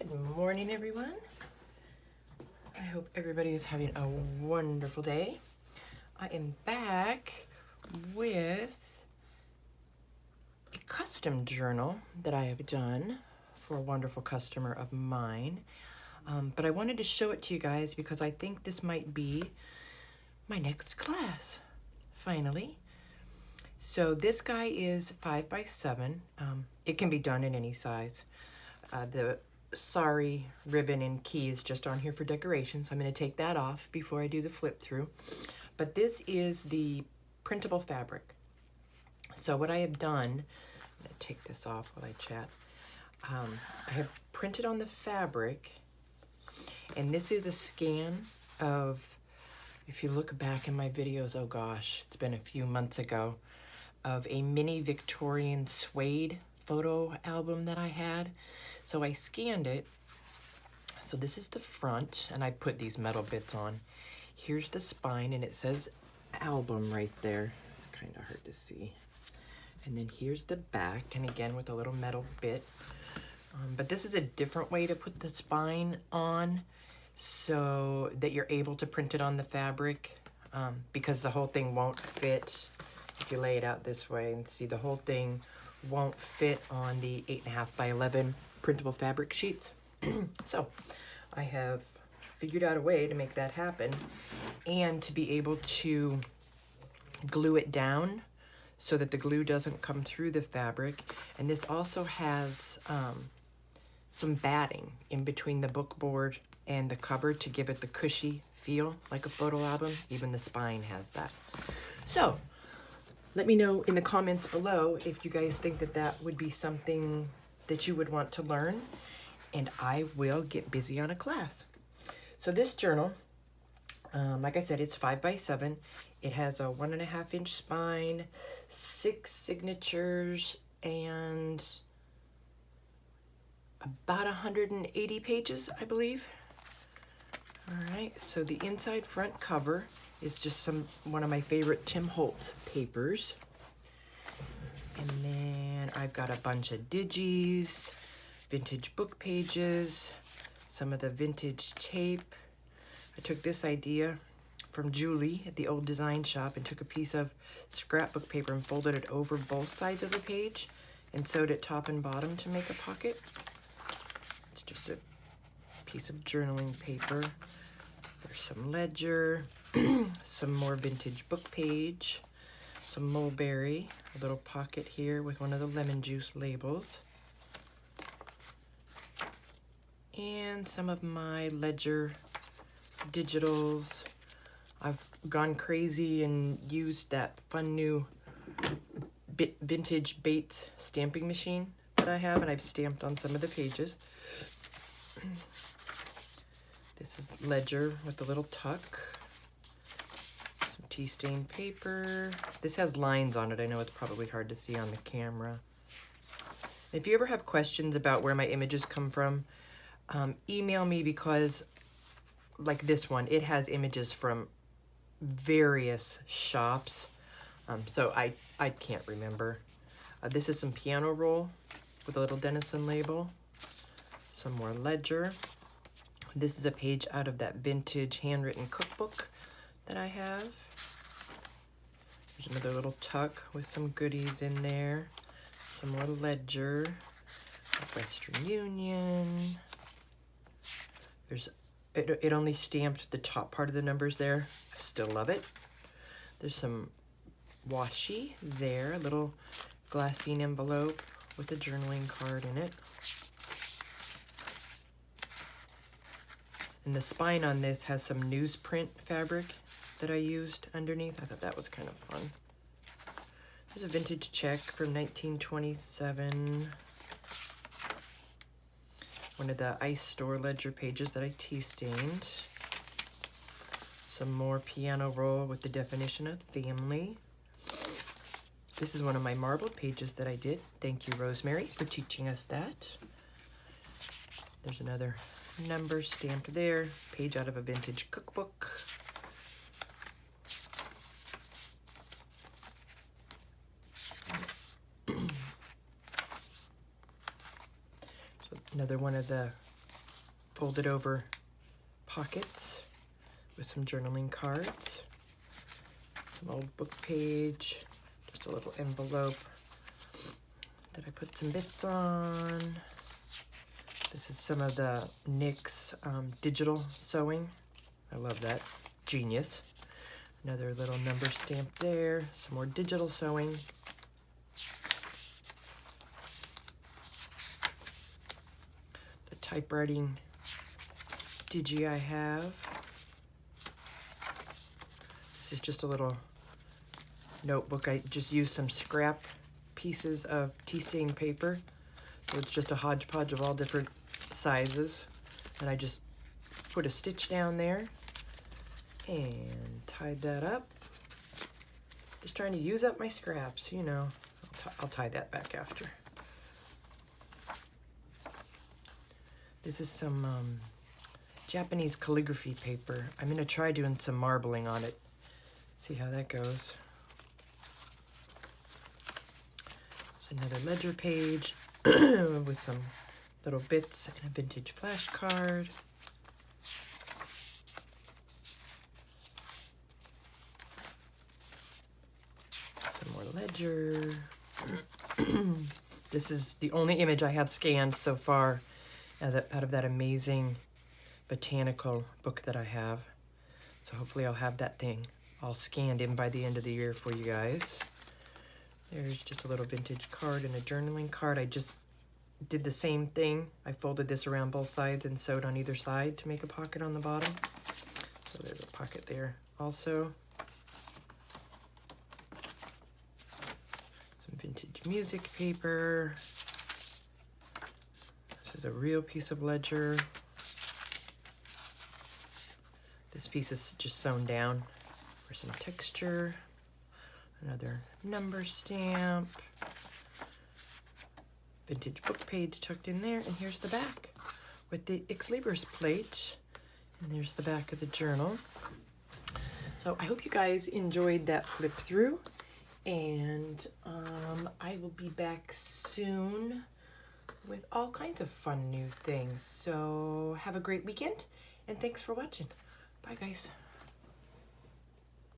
Good morning, everyone. I hope everybody is having a wonderful day. I am back with a custom journal that I have done for a wonderful customer of mine. But I wanted to show it to you guys because I think this might be my next class, finally. So this guy is 5x7. It can be done in any size. The sorry ribbon and key is just on here for decoration, so I'm going to take that off before I do the flip through. But this is the printable fabric. So what I have done, I'm going to take this off while I chat. I have printed on the fabric, and this is a scan of, if you look back in my videos, oh gosh, it's been a few months ago, of a mini Victorian suede photo album that I had. So I scanned it. So this is the front, and I put these metal bits on. Here's the spine, and it says album right there. It's kind of hard to see. And then here's the back, and again with a little metal bit. But this is a different way to put the spine on so that you're able to print it on the fabric, because the whole thing won't fit. If you lay it out this way and see, the whole thing won't fit on the 8.5 by 11 printable fabric sheets. So I have figured out a way to make that happen and to be able to glue it down so that the glue doesn't come through the fabric. And this also has some batting in between the book board and the cover to give it the cushy feel like a photo album. Even the spine has that. So let me know in the comments below if you guys think that that would be something that you would want to learn, and I will get busy on a class. So this journal, like I said, it's 5x7. It has a 1.5 inch spine, 6 signatures, and about 180 pages, I believe. All right, so the inside front cover is just one of my favorite Tim Holtz papers. And then I've got a bunch of digis, vintage book pages, some of the vintage tape. I took this idea from Julie at the old design shop and took a piece of scrapbook paper and folded it over both sides of the page and sewed it top and bottom to make a pocket. It's just a piece of journaling paper. There's some ledger, some more vintage book page, some mulberry, a little pocket here with one of the lemon juice labels, and some of my ledger digitals. I've gone crazy and used that fun new vintage Bates stamping machine that I have, and I've stamped on some of the pages. This is ledger with a little tuck. Some tea stained paper. This has lines on it. I know it's probably hard to see on the camera. If you ever have questions about where my images come from, email me, because like this one, it has images from various shops. So I can't remember. This is some piano roll with a little Denison label. Some more ledger. This is a page out of that vintage handwritten cookbook that I have. There's another little tuck with some goodies in there. Some more ledger. Western Union. There's it only stamped the top part of the numbers there. I still love it. There's some washi there, a little glassine envelope with a journaling card in it. And the spine on this has some newsprint fabric that I used underneath. I thought that was kind of fun. There's a vintage check from 1927. One of the ice store ledger pages that I tea stained. Some more piano roll with the definition of family. This is one of my marbled pages that I did. Thank you, Rosemary, for teaching us that. There's another number stamped there. Page out of a vintage cookbook. So another one of the folded over pockets with some journaling cards, some old book page, just a little envelope that I put some bits on. This is some of the NYX digital sewing. I love that. Genius. Another little number stamp there. Some more digital sewing. The typewriting digi I have. This is just a little notebook. I just used some scrap pieces of tea stain paper. So it's just a hodgepodge of all different sizes. And I just put a stitch down there and tied that up. Just trying to use up my scraps, you know. I'll tie that back after. This is some Japanese calligraphy paper. I'm gonna try doing some marbling on it. See how that goes. There's another ledger page with some little bits and a vintage flashcard. Some more ledger. This is the only image I have scanned so far out of that amazing botanical book that I have. So hopefully I'll have that thing all scanned in by the end of the year for you guys. There's just a little vintage card and a journaling card. I just did the same thing. I folded this around both sides and sewed on either side to make a pocket on the bottom. So there's a pocket there also. Some vintage music paper. This is a real piece of ledger. This piece is just sewn down for some texture. Another number stamp. Vintage book page tucked in there. And here's the back with the Ex Libris plate. And there's the back of the journal. So I hope you guys enjoyed that flip through. And I will be back soon with all kinds of fun new things. So have a great weekend. And thanks for watching. Bye, guys.